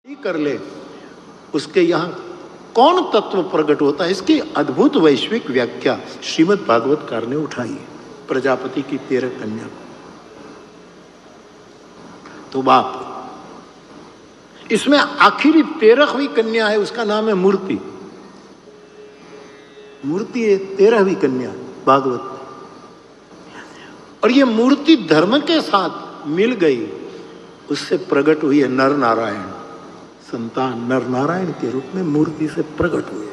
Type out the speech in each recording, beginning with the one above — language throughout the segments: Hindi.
ही कर ले, उसके यहाँ कौन तत्व प्रकट होता है, इसकी अद्भुत वैश्विक व्याख्या श्रीमद् भागवतकार ने उठाई है प्रजापति की 13 कन्या को। तो बाप, इसमें आखिरी 13वीं कन्या है, उसका नाम है मूर्ति। मूर्ति है 13वीं कन्या भागवत में, और ये मूर्ति धर्म के साथ मिल गई, उससे प्रकट हुई है नर नारायण। संतान नर नारायण के रूप में मूर्ति से प्रकट हुए।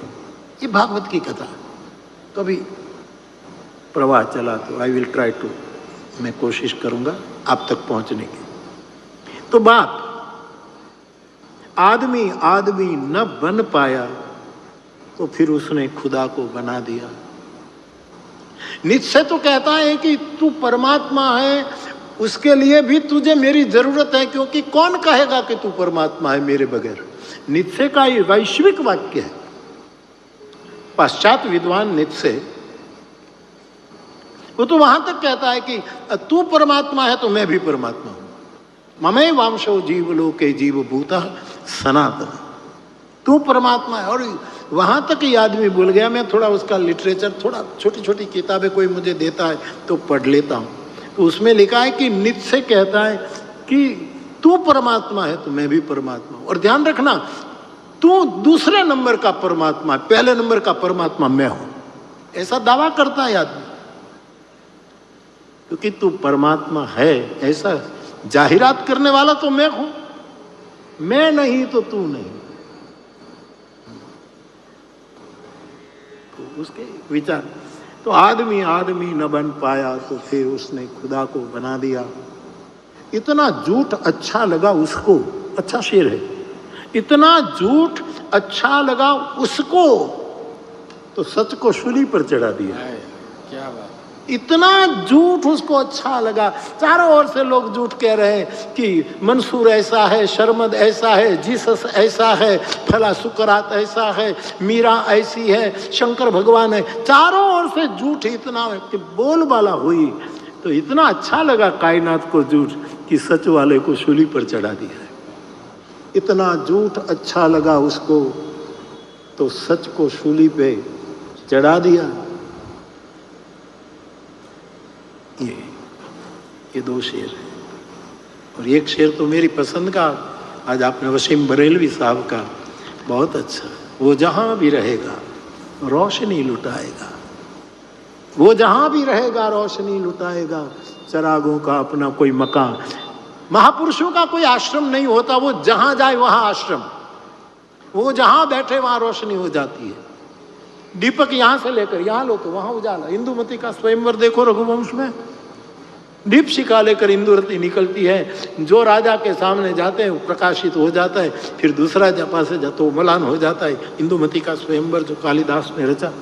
ये भागवत की कथा। कभी प्रवाह चला तो आई विल ट्राई टू, मैं कोशिश करूंगा आप तक पहुंचने की। तो बाप, आदमी आदमी न बन पाया तो फिर उसने खुदा को बना दिया। निश्चय तो कहता है कि तू परमात्मा है, उसके लिए भी तुझे मेरी जरूरत है, क्योंकि कौन कहेगा कि तू परमात्मा है मेरे बगैर। निश्चय का ये वैश्विक वाक्य है। पाश्चात्य विद्वान निश्चय वो तो वहां तक कहता है कि तू परमात्मा है तो मैं भी परमात्मा हूं। ममे वांशो जीवलोके जीवभूतः सनातन, तू परमात्मा है। और वहां तक ये आदमी भूल गया। मैं थोड़ा उसका लिटरेचर, थोड़ा छोटी छोटी किताबें कोई मुझे देता है तो पढ़ लेता हूं, तो उसमें लिखा है कि नित्य कहता है कि तू परमात्मा है तो मैं भी परमात्मा हूं। और ध्यान रखना, तू दूसरे नंबर का परमात्मा, पहले नंबर का परमात्मा मैं हूं, ऐसा दावा करता है आदमी। क्योंकि तू परमात्मा है ऐसा जाहिरात करने वाला तो मैं हूं, मैं नहीं तो तू नहीं। तो उसके विचार, तो आदमी आदमी न बन पाया तो फिर उसने खुदा को बना दिया। इतना झूठ अच्छा लगा उसको, अच्छा शेर है, इतना झूठ अच्छा लगा उसको तो सच को शूली पर चढ़ा दिया। क्या बात, इतना झूठ उसको अच्छा लगा। चारों ओर से लोग झूठ कह रहे हैं कि मंसूर ऐसा है, शर्मद ऐसा है, जीसस ऐसा है, फला सुकरात ऐसा है, मीरा ऐसी है, शंकर भगवान है। चारों ओर से झूठ इतना कि बोलबाला हुई, तो इतना अच्छा लगा कायनात को झूठ कि सच वाले को शूली पर चढ़ा दिया है। इतना झूठ अच्छा लगा उसको तो सच को शूली पे चढ़ा दिया। ये दो शेर है, और एक शेर तो मेरी पसंद का आज आपने वसीम बरेलवी साहब का, बहुत अच्छा। वो जहां भी रहेगा रोशनी लुटाएगा, वो जहां भी रहेगा रोशनी लुटाएगा। चरागों का अपना कोई मकान, महापुरुषों का कोई आश्रम नहीं होता, वो जहां जाए वहां आश्रम, वो जहां बैठे वहां रोशनी हो जाती है। दीपक यहां से लेकर यहां लो तो वहां उजाला। इंदुमती का स्वयंवर देखो रघुवंश में, दीपशिखा लेकर इंदुमती निकलती है, जो राजा के सामने जाते हैं वो प्रकाशित हो जाता है, फिर दूसरा जपा से जातो मलान हो जाता है। इंदुमती का स्वयंवर जो कालिदास ने रचा,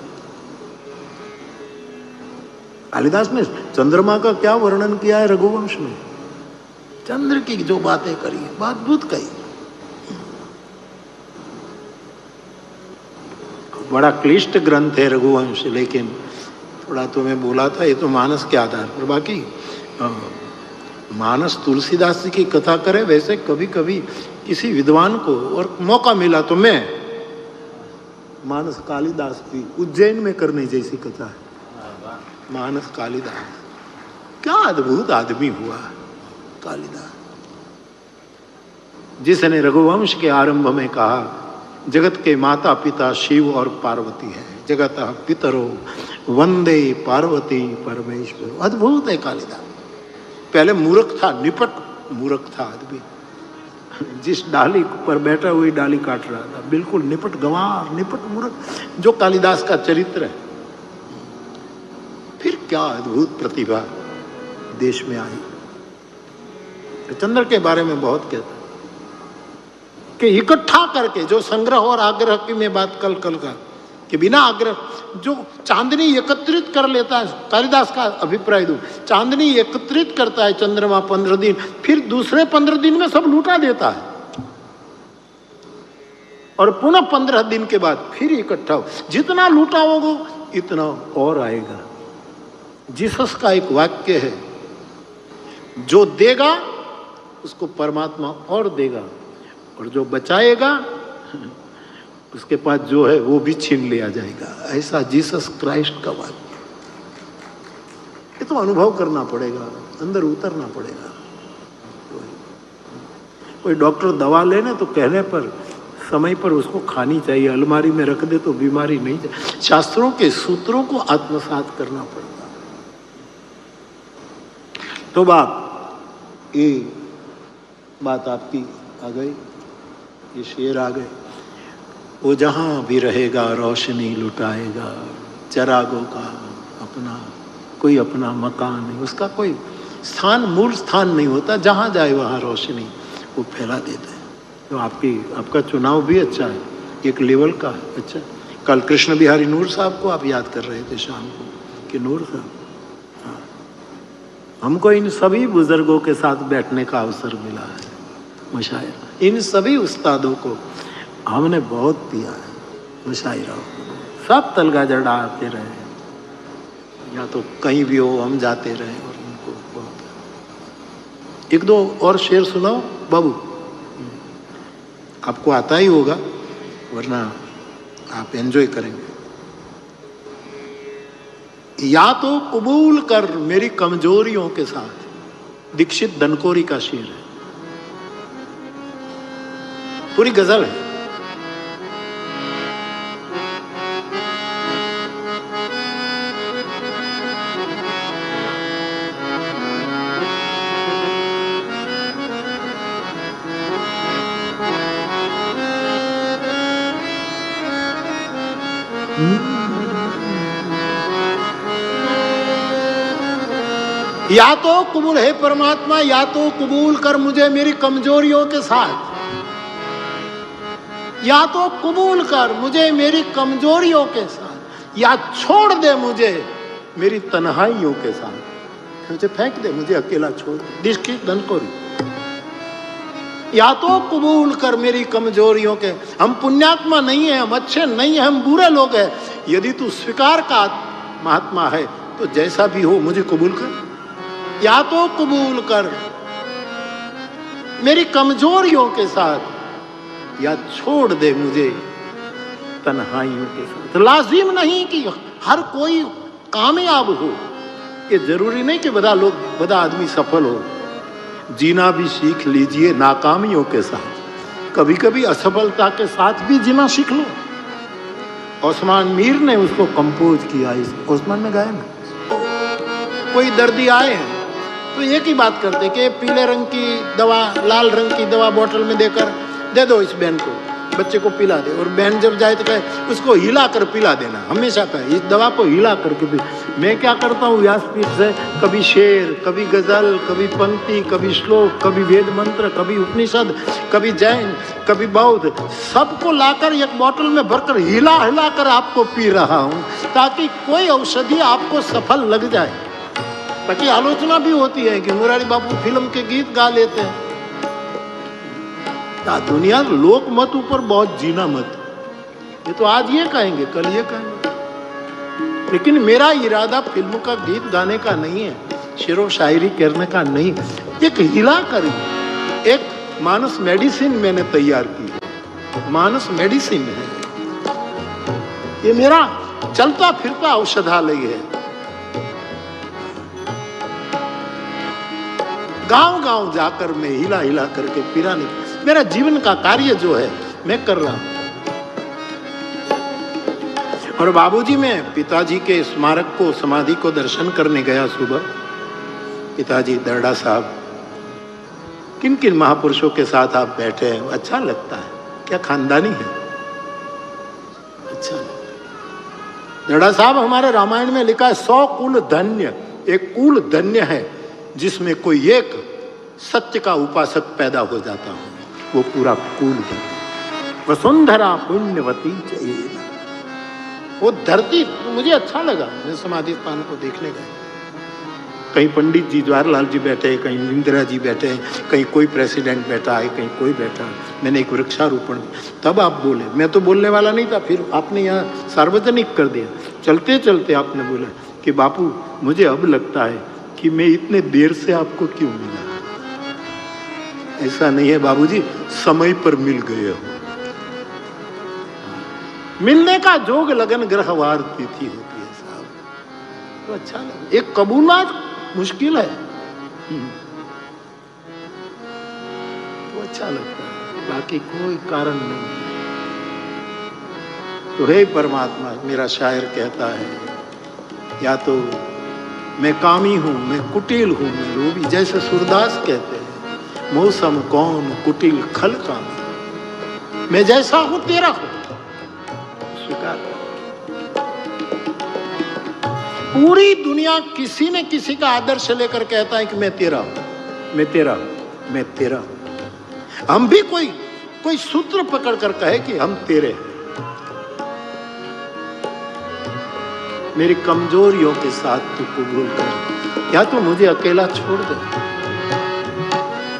कालिदास ने चंद्रमा का क्या वर्णन किया है रघुवंश में, चंद्र की जो बातें करी है, अद्भुत कही। बड़ा क्लिष्ट ग्रंथ है रघुवंश, लेकिन थोड़ा तो मैं बोला था ये तो मानस के आधार पर। बाकी मानस तुलसीदास जी की कथा करे, वैसे कभी कभी किसी विद्वान को और मौका मिला तो मैं मानस कालिदास की उज्जैन में करने जैसी कथा है। मानस कालिदास, क्या अद्भुत आदमी हुआ कालिदास, जिसने रघुवंश के आरंभ में कहा जगत के माता पिता शिव और पार्वती है, जगत पितरो वंदे पार्वती परमेश्वर। अद्भुत है कालिदास। पहले मूर्ख था, निपट मूर्ख था आदमी, जिस डाली पर बैठा हुई डाली काट रहा था, बिल्कुल निपट गंवार, निपट मूर्ख, जो कालिदास का चरित्र है। फिर क्या अद्भुत प्रतिभा देश में आई। चंद्र के बारे में बहुत कहता कि इकट्ठा करके जो संग्रह और आग्रह की मैं बात कल का, कि बिना आग्रह जो चांदनी एकत्रित कर लेता है, कालिदास का अभिप्राय दूं, चांदनी एकत्रित करता है चंद्रमा 15 दिन, फिर दूसरे 15 दिन में सब लूटा देता है, और पुनः 15 दिन के बाद फिर इकट्ठा हो। जितना लूटाओगे इतना और आएगा। जीसस का एक वाक्य है, जो देगा उसको परमात्मा और देगा, और जो बचाएगा उसके पास जो है वो भी छीन लिया जाएगा। ऐसा जीसस क्राइस्ट का वाक्य। ये तो अनुभव करना पड़ेगा, अंदर उतरना पड़ेगा। कोई डॉक्टर दवा लेने तो कहने पर समय पर उसको खानी चाहिए, अलमारी में रख दे तो बीमारी नहीं जाए। शास्त्रों के सूत्रों को आत्मसात करना पड़ेगा। तो बाप ये बात आपकी आ गई, ये शेर आ गए। वो जहां भी रहेगा रोशनी लुटाएगा, चरागों का अपना कोई अपना मकान नहीं, उसका कोई स्थान मूल स्थान नहीं होता, जहां जाए वहां रोशनी वो फैला देता है। तो आपका चुनाव भी अच्छा है, एक लेवल का है। अच्छा, कल कृष्ण बिहारी नूर साहब को आप याद कर रहे थे शाम को कि नूर साहब, हाँ, हमको इन सभी बुजुर्गों के साथ बैठने का अवसर मिला है। मुशायरा इन सभी उस्तादों को हमने बहुत पिया है। मुशायरा सब तलगा जड़ा आते रहे, या तो कहीं भी हो हम जाते रहे और उनको बहुत। एक दो और शेर सुनाओ बाबू, आपको आता ही होगा वरना आप एंजॉय करेंगे। या तो कबूल कर मेरी कमजोरियों के साथ, दीक्षित धनकोरी का शेर है, पूरी गजल है। या तो कबूल है परमात्मा, या तो कबूल कर मुझे मेरी कमजोरियों के साथ, या तो कबूल कर मुझे मेरी कमजोरियों के साथ, या छोड़ दे मुझे मेरी तन्हाइयों के साथ, मुझे फेंक दे, मुझे अकेला छोड़ दे। दीक्षित धनकोरी। या तो कबूल कर मेरी कमजोरियों के, हम पुण्यात्मा नहीं है, हम अच्छे नहीं है, हम बुरे लोग हैं, यदि तू स्वीकार का महात्मा है तो जैसा भी हो मुझे कबूल कर। या तो कबूल कर मेरी कमजोरियों के साथ, या छोड़ दे मुझे तन्हाइयों के साथ। लाजिम नहीं कि हर कोई कामयाब हो, ये जरूरी नहीं कि बड़ा आदमी सफल हो। जीना भी सीख लीजिए नाकामियों के साथ, कभी कभी असफलता के साथ भी जीना सीख लो। ओस्मान मीर ने उसको कंपोज किया, इस ओस्मान में गाया ना। कोई दर्दी आए हैं तो एक ही बात करते कि पीले रंग की दवा, लाल रंग की दवा बोतल में देकर दे दो इस बहन को, बच्चे को पिला दे। और बहन जब जाए तो कहे उसको हिला कर पिला देना, हमेशा कहे इस दवा को हिला करके पिला। मैं क्या करता हूँ व्यासपीठ से, कभी शेर, कभी गजल, कभी पंक्ति, कभी श्लोक, कभी वेद मंत्र, कभी उपनिषद, कभी जैन, कभी बौद्ध, सबको लाकर एक बोतल में भरकर हिला हिला कर आपको पी रहा हूँ, ताकि कोई औषधि आपको सफल लग जाए। ताकि आलोचना भी होती है कि मुरारी बापू फिल्म के गीत गा लेते हैं। दुनिया लोक मत ऊपर बहुत जीना मत, ये तो आज ये कहेंगे कल ये कहेंगे, लेकिन मेरा इरादा फिल्म का गीत गाने का नहीं है, शेरो शायरी करने का नहीं। एक हिला कर, एक मानस मेडिसिन मैंने तैयार की है, मानस मेडिसिन है ये, मेरा चलता फिरता औषधालय है। गांव गांव जाकर मैं हिला हिला करके पिराने, मेरा जीवन का कार्य जो है मैं कर रहा हूं। और बाबूजी, मैं पिताजी के स्मारक को, समाधि को दर्शन करने गया सुबह। पिताजी दरड़ा साहब, किन किन महापुरुषों के साथ आप बैठे हैं, अच्छा लगता है, क्या खानदानी है, अच्छा। दरड़ा साहब, हमारे रामायण में लिखा है 100 कुल धन्य, एक कुल धन्य है जिसमें कोई एक सत्य का उपासक पैदा हो जाता हो, वो पूरा कुल है। वसुंधरा पुण्यवती चाहिए वो धरती। तो मुझे अच्छा लगा, मैं समाधि स्थान को देखने गया। कहीं पंडित जी जवाहरलाल जी बैठे हैं, कहीं इंदिरा जी बैठे हैं, कहीं कोई प्रेसिडेंट बैठा है, कहीं कोई बैठा है। मैंने एक वृक्षारोपण, तब आप बोले, मैं तो बोलने वाला नहीं था, फिर आपने यहाँ सार्वजनिक कर दिया। चलते चलते आपने बोला कि बापू मुझे अब लगता है कि मैं इतने देर से आपको क्यों मिला। ऐसा नहीं है बाबूजी, समय पर मिल गए हो। मिलने का जोग लगन ग्रहवार तिथि होती है साहब, तो अच्छा लगे। एक कबूलना मुश्किल है तो अच्छा लगता है, बाकी कोई कारण नहीं। तो हे परमात्मा, मेरा शायर कहता है, या तो मैं कामी हूं, मैं कुटिल हूं, मैं लोभी, जैसे सूरदास कहते हैं, मौसम कौन कुटिल खल कामी, मैं जैसा हूं तेरा हूं, स्वीकार। पूरी दुनिया किसी न किसी का आदर्श लेकर कहता है कि मैं तेरा हूं, मैं तेरा हूं, मैं तेरा हूं। हम भी कोई सूत्र पकड़ कर कहे कि हम तेरे हैं। मेरी कमजोरियों के साथ तू कबूल कर, या तो मुझे अकेला छोड़ दे।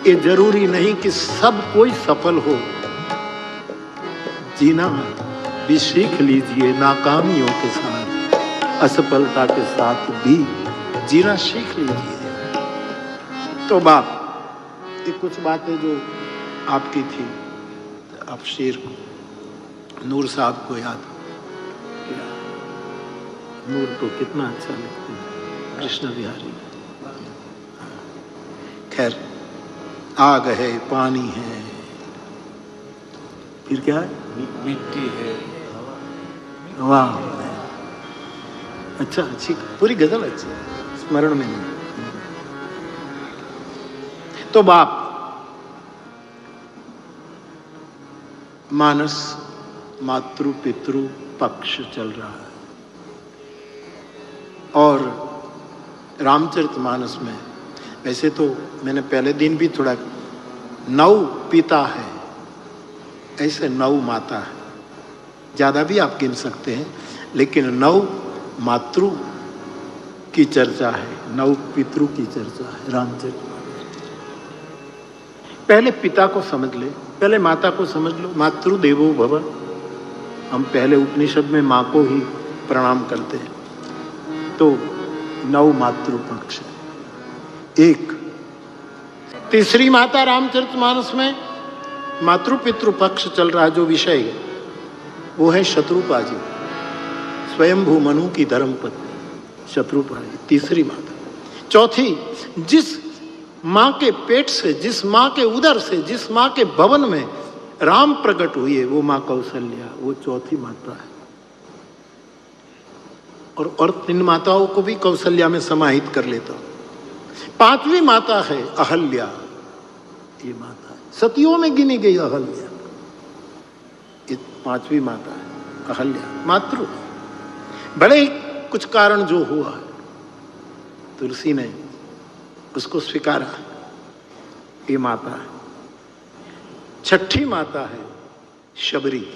ये जरूरी नहीं कि सब कोई सफल हो, जीना भी सीख लीजिए नाकामियों के साथ, असफलता के साथ भी जीना सीख लीजिए। तो बाप, ये कुछ बातें जो आपकी थी, आप शेर को, नूर साहब को याद किया। नूर को कितना अच्छा लगता है, कृष्ण बिहारी। खैर, आग है, पानी है, फिर क्या है, मिट्टी है, वाह, अच्छा, अच्छी पूरी गजल अच्छी, स्मरण में नहीं। तो बाप, मानस मातृ पितृ पक्ष चल रहा है, और रामचरितमानस में, वैसे तो मैंने पहले दिन भी थोड़ा, 9 पिता है, ऐसे 9 माता है, ज़्यादा भी आप गिन सकते हैं, लेकिन 9 मातृ की चर्चा है, 9 पितृ की चर्चा है रामचरितमानस। पहले पिता को समझ ले, पहले माता को समझ लो। मातृ देवो भव, हम पहले उपनिषद में माँ को ही प्रणाम करते हैं। तो 9 मातृ पक्ष है। एक तीसरी माता रामचरितमानस में मातृ पितृ पक्ष चल रहा है, जो विषय है वो है शत्रुपा जी, स्वयंभू मनु की धर्मपत्नी शत्रुपा जी, तीसरी माता। चौथी, जिस माँ के पेट से, जिस माँ के उदर से, जिस माँ के भवन में राम प्रकट हुई है, वो माँ कौशल्या, वो चौथी माता है। और 3 माताओं को भी कौशल्या में समाहित कर लेता हूं। 5वीं माता है अहल्या, ये माता है, सतियों में गिनी गई अहल्या, ये 5वीं माता है अहल्या, मातृ। बड़े ही कुछ कारण जो हुआ, तुलसी ने उसको स्वीकारा, ये माता है। 6ठी माता है शबरी,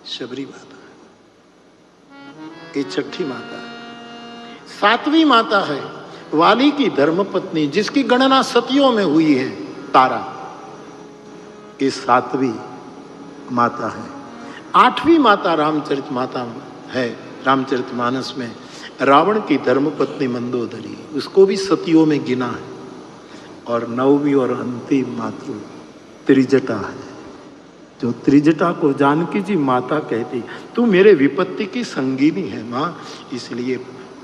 शबरी माता, ये 6ठी माता है। 7वीं माता है वाली की धर्मपत्नी, जिसकी गणना सतियों में हुई है, तारा, ये 7वीं माता है। 8वीं माता रामचरित माता है रामचरितमानस में, रावण की धर्मपत्नी मंदोदरी, उसको भी सतियों में गिना है। और 9वीं और अंतिम मातृ त्रिजटा है, जो त्रिजटा को जानकी जी माता कहती, तू मेरे विपत्ति की संगीनी है माँ, इसलिए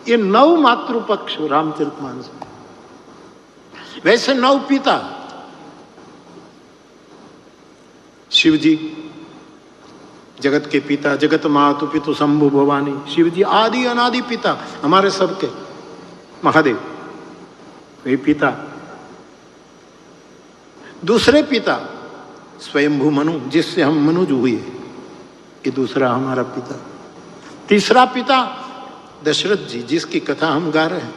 ये 9 मातृ पक्ष रामचरितमानस में। वैसे 9 पिता, शिव जी जगत के पिता, जगत मातु पितु शंभु भवानी, शिव जी आदि अनादि पिता हमारे सबके, महादेव वे पिता। दूसरे पिता स्वयंभू मनु, जिससे हम मनुज हुए, ये दूसरा हमारा पिता। तीसरा पिता दशरथ जी, जिसकी कथा हम गा रहे हैं,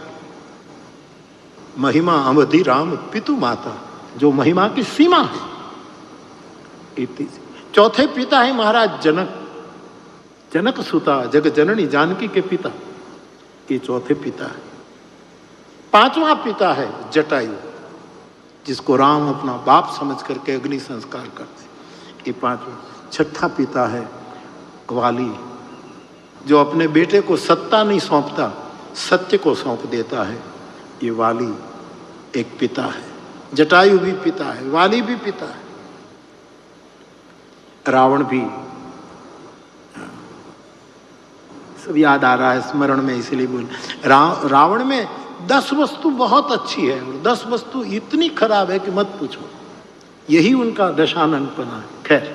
महिमा अवधि राम पितु माता, जो महिमा की सीमा है। चौथे पिता है महाराज जनक, जनक सुता जग जननी जानकी के पिता, ये चौथे पिता है। 5वां पिता है जटायु, जिसको राम अपना बाप समझ करके अग्नि संस्कार करते, ये 5वां। 6ठा पिता है वाली, जो अपने बेटे को सत्ता नहीं सौंपता, सत्य को सौंप देता है, ये वाली एक पिता है। जटायु भी पिता है, वाली भी पिता है, रावण भी। सब याद आ रहा है स्मरण में, इसलिए बोल। रावण में 10 वस्तु बहुत अच्छी है और 10 वस्तु इतनी खराब है कि मत पूछो। यही उनका दशाननपना है। खैर,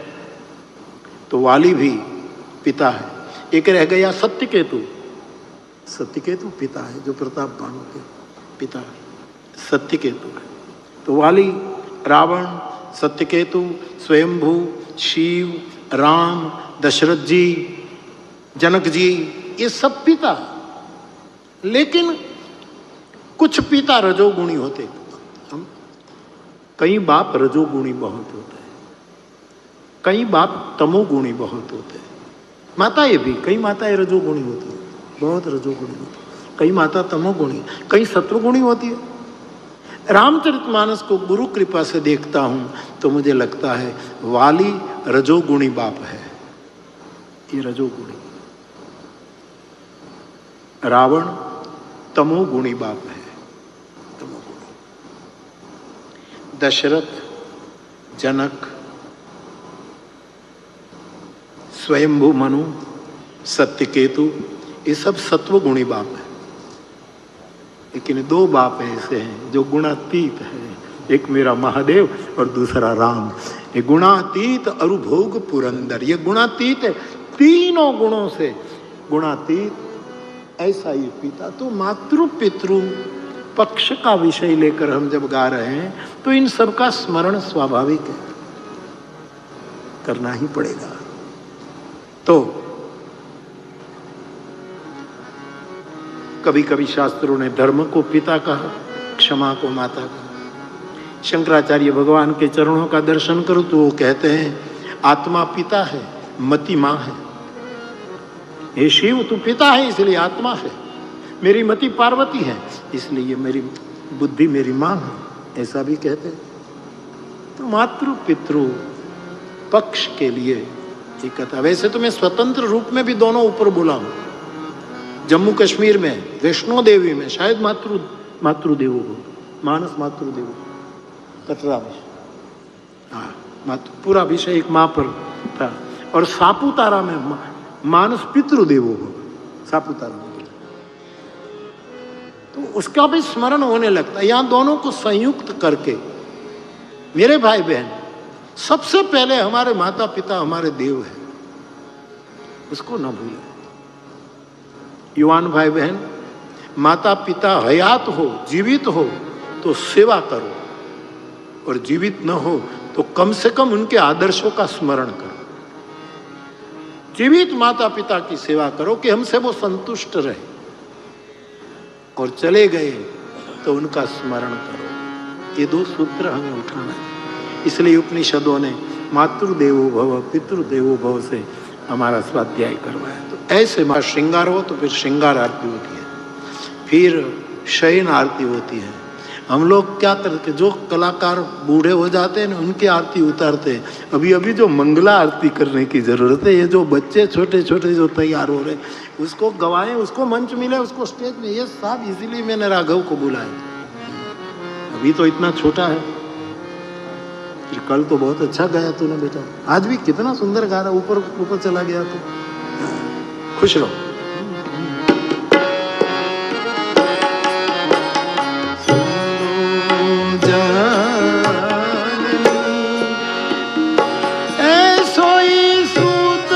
तो वाली भी पिता है। एक रह गया सत्यकेतु। सत्यकेतु पिता है, जो प्रताप भानु के पिता है सत्यकेतु है। तो वाली, रावण, सत्यकेतु, स्वयंभू, शिव, राम, दशरथ जी, जनक जी, ये सब पिता। लेकिन कुछ पिता रजोगुणी होते, कई बाप रजोगुणी बहुत होते हैं, कई बाप तमोगुणी बहुत होते हैं। माताएं भी, कई माताएं रजोगुणी होती है, बहुत रजोगुणी होती है, कई माता तमोगुणी, कई सत्वगुणी होती है। रामचरितमानस को गुरु कृपा से देखता हूं तो मुझे लगता है वाली रजोगुणी बाप है, ये रजोगुणी। रावण तमोगुणी बाप है, तमोगुणी। दशरथ, जनक, स्वयंभू मनु, सत्यकेतु, ये सब सत्वगुणी बाप है। लेकिन 2 बाप ऐसे हैं जो गुणातीत है, एक मेरा महादेव और दूसरा राम। ये गुणातीत अरुभोग पुरंदर, ये गुणातीत है, तीनों गुणों से गुणातीत, ऐसा ही पिता। तो मातृ पितृ पक्ष का विषय लेकर हम जब गा रहे हैं तो इन सब का स्मरण स्वाभाविक है, करना ही पड़ेगा। तो कभी कभी शास्त्रों ने धर्म को पिता कहा, क्षमा को माता कहा। शंकराचार्य भगवान के चरणों का दर्शन करो तो वो कहते हैं आत्मा पिता है, मति माँ है। हे शिव, तू पिता है इसलिए आत्मा है, मेरी मति पार्वती है इसलिए मेरी बुद्धि मेरी माँ है, ऐसा भी कहते हैं। तो मातृ पितृ पक्ष के लिए ये कथा। वैसे तो मैं स्वतंत्र रूप में भी दोनों ऊपर बोला हूं। जम्मू कश्मीर में वैष्णो देवी में शायद मातृदेवो हो, मानस मातृदेवो, कटरा में, हाँ, पूरा विषय एक माँ पर था। और सापुतारा में मानस पितृदेवो हो, सापुतारा में। तो उसका भी स्मरण होने लगता है। यहां दोनों को संयुक्त करके मेरे भाई बहन, सबसे पहले हमारे माता पिता हमारे देव है, उसको न भूलें। युवान भाई बहन, माता पिता हयात हो, जीवित हो तो सेवा करो, और जीवित न हो तो कम से कम उनके आदर्शों का स्मरण करो। जीवित माता पिता की सेवा करो कि हमसे वो संतुष्ट रहे, और चले गए तो उनका स्मरण करो। ये 2 सूत्र हमें उठाना है। इसलिए उपनिषदों ने मातृदेवो भव पितृदेवो भव से हमारा स्वाध्याय करवाया। तो ऐसे मां श्रृंगार हो तो फिर श्रृंगार आरती होती है, फिर शयन आरती होती है। हम लोग क्या करते, जो कलाकार बूढ़े हो जाते हैं ना, उनकी आरती उतारते हैं। अभी अभी जो मंगला आरती करने की जरूरत है, ये जो बच्चे छोटे छोटे जो तैयार हो रहे उसको गवाएं, उसको मंच मिले, उसको स्टेज में। ये सब इसीलिए मैंने राघव को बुलाया। अभी तो इतना छोटा है, फिर कल तो बहुत अच्छा गाया तूने बेटा, आज भी कितना सुंदर गा रहा, ऊपर ऊपर चला गया तो। खुश रहो। ऐसोई सूत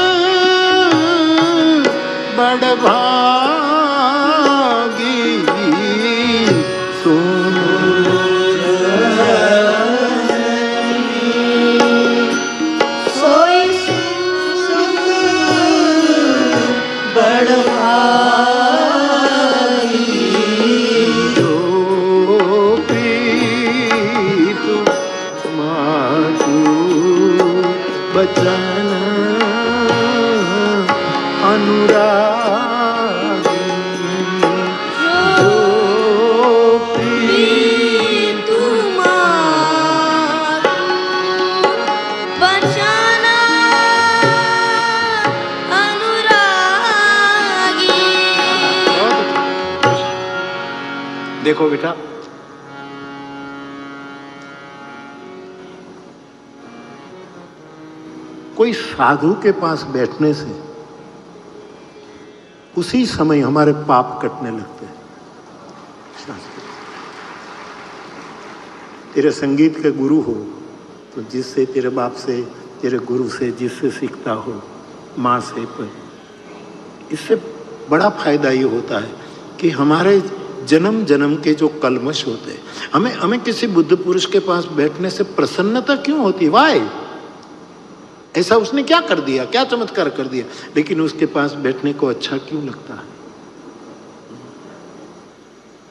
बड़ भागी बचन अनुरागी जो प्रीतु मातु बचन अनुरागी। देखो बेटा, कोई साधु के पास बैठने से उसी समय हमारे पाप कटने लगते हैं। तेरे संगीत के गुरु हो तो जिससे तेरे बाप से, तेरे गुरु से, जिससे सीखता हो, माँ से, पर इससे बड़ा फायदा ये होता है कि हमारे जन्म जन्म के जो कलमश होते हैं, हमें किसी बुद्ध पुरुष के पास बैठने से प्रसन्नता क्यों होती है? वाई? ऐसा उसने क्या कर दिया, क्या चमत्कार कर दिया? लेकिन उसके पास बैठने को अच्छा क्यों लगता है?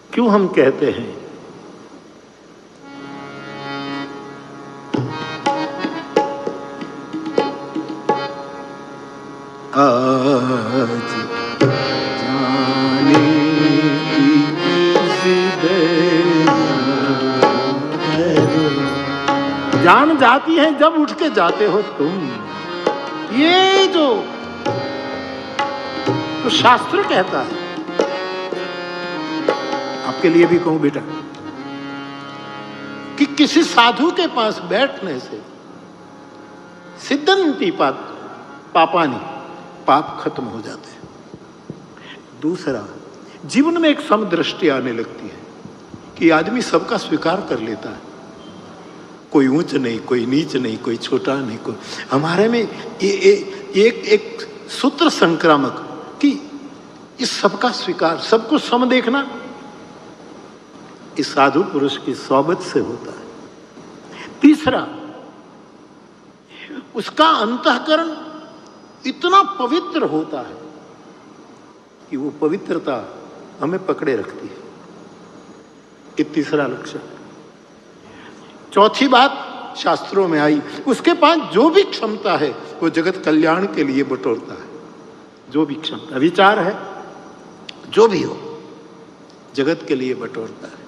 क्यों हम कहते हैं आज जाने की जान जाती है जब उठ के जाते हो तुम। ये जो तो शास्त्र कहता है, आपके लिए भी कहूं बेटा, कि किसी साधु के पास बैठने से सिद्धंति पापानी, पाप खत्म हो जाते हैं। दूसरा, जीवन में एक समदृष्टि आने लगती है कि आदमी सबका स्वीकार कर लेता है, कोई ऊंच नहीं, कोई नीच नहीं, कोई छोटा नहीं, कोई हमारे में एक सूत्र संक्रामक कि इस सबका स्वीकार, सबको सम देखना, इस साधु पुरुष की सोबत से होता है। तीसरा, उसका अंतःकरण इतना पवित्र होता है कि वो पवित्रता हमें पकड़े रखती है। ये तीसरा लक्षण। चौथी बात शास्त्रों में आई, उसके पास जो भी क्षमता है वो जगत कल्याण के लिए बटोरता है। जो भी क्षमता, विचार है, जो भी हो, जगत के लिए बटोरता है।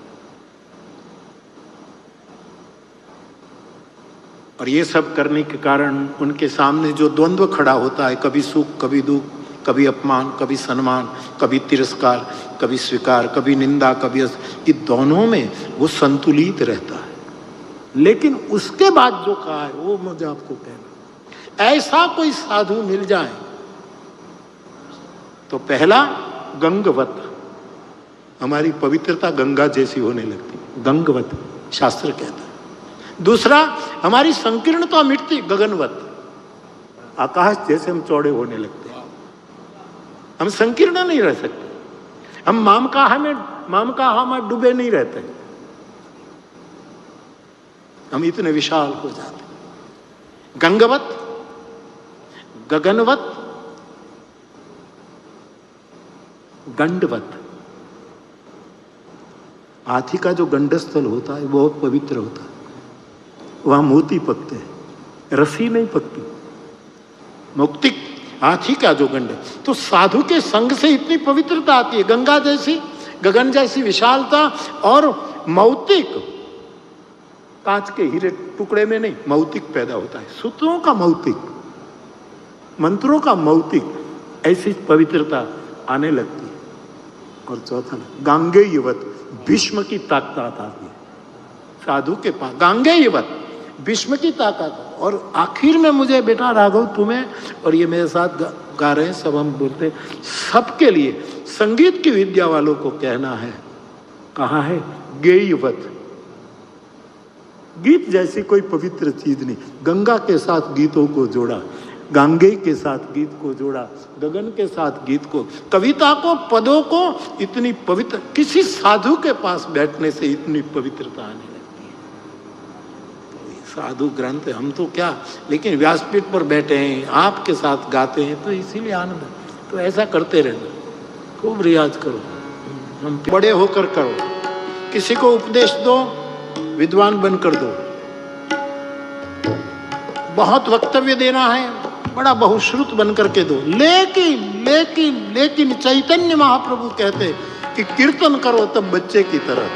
और ये सब करने के कारण उनके सामने जो द्वंद्व खड़ा होता है, कभी सुख, कभी दुख, कभी अपमान, कभी सम्मान, कभी तिरस्कार, कभी स्वीकार, कभी निंदा, कभी ये दोनों में वो संतुलित रहता है। लेकिन उसके बाद जो कहा है वो मुझे आपको कहना, ऐसा कोई साधु मिल जाए तो पहला, गंगवत, हमारी पवित्रता गंगा जैसी होने लगती, गंगवत शास्त्र कहता है। दूसरा, हमारी संकीर्णता मिटती, गगनवत, आकाश जैसे हम चौड़े होने लगते हैं। हम संकीर्ण नहीं रह सकते, हम मामकाहा में डूबे नहीं रहते, हम इतने विशाल हो जाते। गंगवत, गगनवत, गंडवत। हाथी का जो गंडस्थल होता है बहुत पवित्र होता है, वहां मोती पकते हैं, रस्सी नहीं पकती। मुक्ति हाथी का जो गंड, तो साधु के संग से इतनी पवित्रता आती है, गंगा जैसी, गगन जैसी विशालता। और मौतिक, कांच के हीरे टुकड़े में नहीं, मौतिक पैदा होता है, सूत्रों का मौतिक, मंत्रों का मौतिक, ऐसी पवित्रता आने लगती है। और चौथा, गांगेयवत, भीष्म की ताकत आती है साधु के पास, गांगेयवत, भीष्म की ताकत। और आखिर में मुझे बेटा राघव, तुम्हें और ये मेरे साथ गा रहे हैं सब, हम बोलते सबके लिए, संगीत की विद्या वालों को कहना है, कहा है गेयवत। गीत जैसी कोई पवित्र चीज नहीं। गंगा के साथ गीतों को जोड़ा, गांगे के साथ गीत को जोड़ा, गगन के साथ गीत को, कविता को, पदों को, इतनी पवित्र, किसी साधु के पास बैठने से इतनी पवित्रता आने लगती है। साधु ग्रंथ हम तो क्या, लेकिन व्यासपीठ पर बैठे हैं, आपके साथ गाते हैं, तो इसीलिए आनंद है। तो ऐसा करते रहना, खूब रियाज करो, हम बड़े होकर करो, किसी को उपदेश दो, विद्वान बनकर दो। बहुत वक्तव्य देना है, बड़ा बहुश्रुत बनकर के दो। लेकिन लेकिन लेकिन चैतन्य महाप्रभु कहते कि कीर्तन करो तब बच्चे की तरह,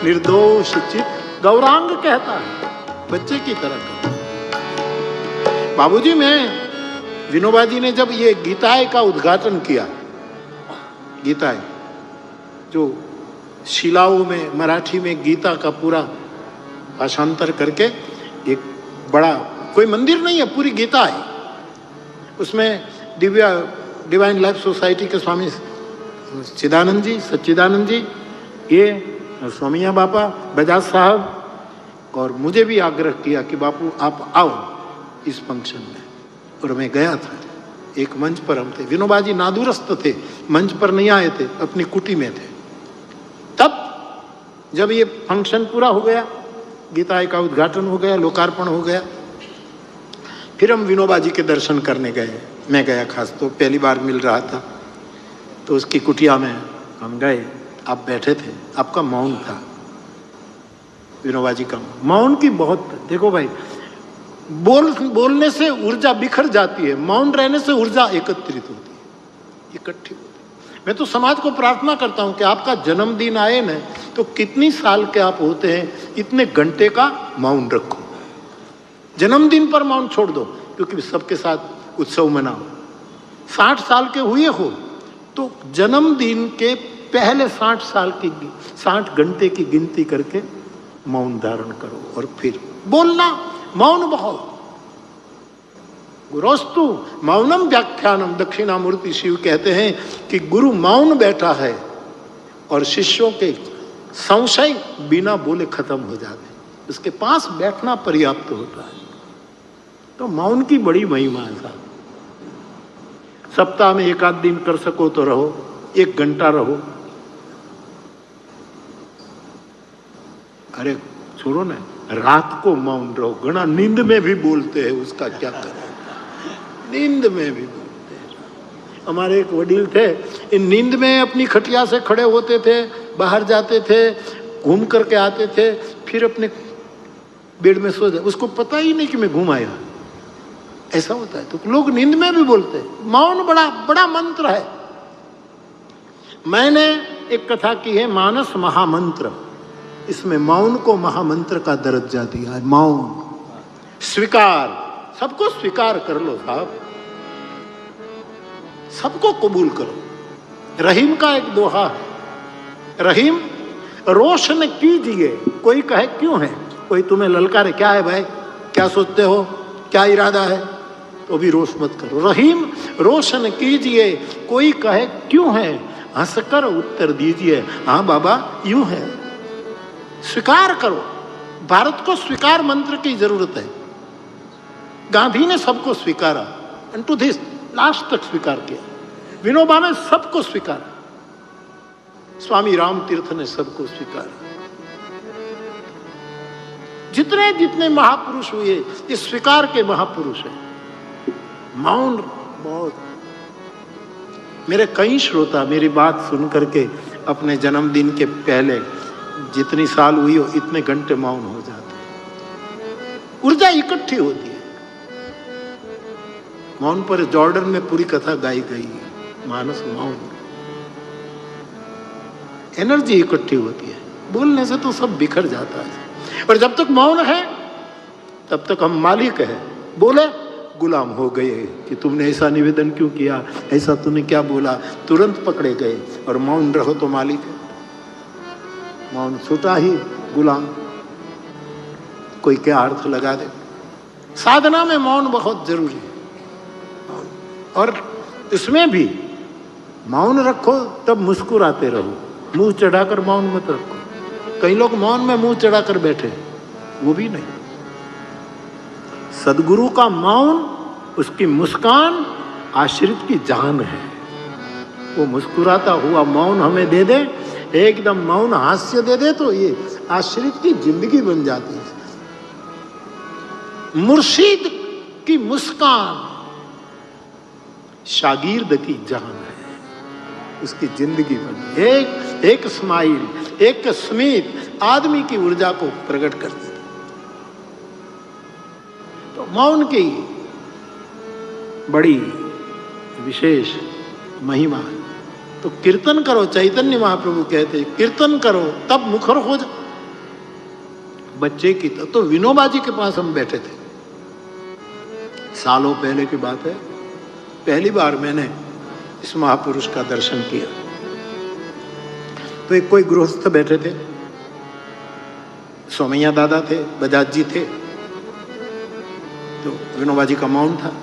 निर्दोष चित्त। गौरांग कहता है बच्चे की तरह करो। बाबूजी, मैं विनोबा जी ने जब ये गीताय का उद्घाटन किया, गीताय जो शिलाओं में मराठी में गीता का पूरा भाषांतर करके एक बड़ा कोई मंदिर नहीं है, पूरी गीता है। उसमें डिवाइन लाइफ सोसाइटी के स्वामी चिदानंद जी, सच्चिदानंद जी, ये स्वामिया बापा, बजाज साहब, और मुझे भी आग्रह किया कि बापू आप आओ इस फंक्शन में, और मैं गया था। एक मंच पर हम थे, विनोबा जी नादुरुस्त थे, मंच पर नहीं आए थे, अपनी कुटी में थे। तब जब ये फंक्शन पूरा हो गया, गीता का उद्घाटन हो गया, लोकार्पण हो गया, फिर हम विनोबा जी के दर्शन करने गए। मैं गया खास, तो पहली बार मिल रहा था, तो उसकी कुटिया में हम गए। आप बैठे थे, आपका मौन था, विनोबा जी का मौन की बहुत, देखो भाई, बोलने से ऊर्जा बिखर जाती है, मौन रहने से ऊर्जा एकत्रित होती है, इकट्ठी होती है। मैं तो समाज को प्रार्थना करता हूं कि आपका जन्मदिन आए ना, तो कितनी साल के आप होते हैं, इतने घंटे का मौन रखो। जन्मदिन पर मौन छोड़ दो, क्योंकि सबके साथ उत्सव मनाओ। 60 साल के हुए हो तो जन्मदिन के पहले 60 घंटे की गिनती करके मौन धारण करो, और फिर बोलना। मौन बहुत, गुरोस्तु मौनम व्याख्यानम, दक्षिणामूर्ति शिव कहते हैं कि गुरु मौन बैठा है और शिष्यों के संशय बिना बोले खत्म हो जाते, उसके पास बैठना पर्याप्त होता है। तो मौन की बड़ी महिमा है साहब। सप्ताह में 1 आध दिन कर सको तो रहो, 1 घंटा रहो। अरे छोड़ो ना, रात को मौन रहो, घना नींद में भी बोलते हैं, उसका क्या करें, नींद में भी बोलते हैं। हमारे एक वडील थे, इन नींद में अपनी खटिया से खड़े होते थे, बाहर जाते थे, घूम करके आते थे, फिर अपने बेड में सो जाते, उसको पता ही नहीं कि मैं घूम आया। ऐसा होता है, तो लोग नींद में भी बोलते हैं। मौन बड़ा बड़ा मंत्र है। मैंने एक कथा की है, मानस महामंत्र, इसमें मौन को महामंत्र का दर्जा दिया है। मौन स्वीकार, सबको स्वीकार कर लो साहब, सबको कबूल करो। रहीम का एक दोहा है, रहीम रोशन कीजिए, कोई कहे क्यों है, कोई तुम्हें ललकारे क्या है भाई, क्या सोचते हो, क्या इरादा है, तो भी रोष मत करो। रहीम रोशन कीजिए, कोई कहे क्यों है, हंसकर उत्तर दीजिए, हाँ बाबा यूं है। स्वीकार करो। भारत को स्वीकार मंत्र की जरूरत है। गांधी ने सबको स्वीकारा, एंड टू दिस लास्ट तक स्वीकार किया। विनोबा ने सबको स्वीकारा, स्वामी राम तीर्थ ने सबको स्वीकारा। जितने जितने महापुरुष हुए, ये स्वीकार के महापुरुष हैं। मौन बहुत, मेरे कई श्रोता मेरी बात सुन करके अपने जन्मदिन के पहले जितनी साल हुई हो, इतने घंटे मौन हो जाते हैं, ऊर्जा इकट्ठी होती है। मौन पर जॉर्डन में पूरी कथा गाई गई है, मानस मौन, एनर्जी इकट्ठी होती है। बोलने से तो सब बिखर जाता है, और जब तक मौन है तब तक हम मालिक हैं। बोले गुलाम हो गए कि तुमने ऐसा निवेदन क्यों किया, ऐसा तूने क्या बोला, तुरंत पकड़े गए। और मौन रहो तो मालिक है, मौन छूटा ही गुलाम। कोई क्या अर्थ लगा दे। साधना में मौन बहुत जरूरी है, और इसमें भी मौन रखो तब मुस्कुराते रहो, मुंह चढ़ाकर मौन मत रखो। कई लोग मौन में मुंह चढ़ाकर बैठे, वो भी नहीं। सदगुरु का मौन, उसकी मुस्कान आश्रित की जान है। वो मुस्कुराता हुआ मौन हमें दे दे, एकदम मौन हास्य दे दे, तो ये आश्रित की जिंदगी बन जाती है। मुर्शिद की मुस्कान शागिर्द की जान है, उसकी जिंदगी बन। एक स्माइल, एक स्मित आदमी की ऊर्जा को प्रकट कर देती। तो मौन की बड़ी विशेष महिमा है। तो कीर्तन करो, चैतन्य महाप्रभु कहते हैं कीर्तन करो तब मुखर हो जा। बच्चे की तो विनोबा जी के पास हम बैठे थे, सालों पहले की बात है। पहली बार मैंने इस महापुरुष का दर्शन किया। तो एक कोई गृहस्थ बैठे थे, सोमैया दादा थे, बजाज जी थे। तो विनोबा जी का मौन था।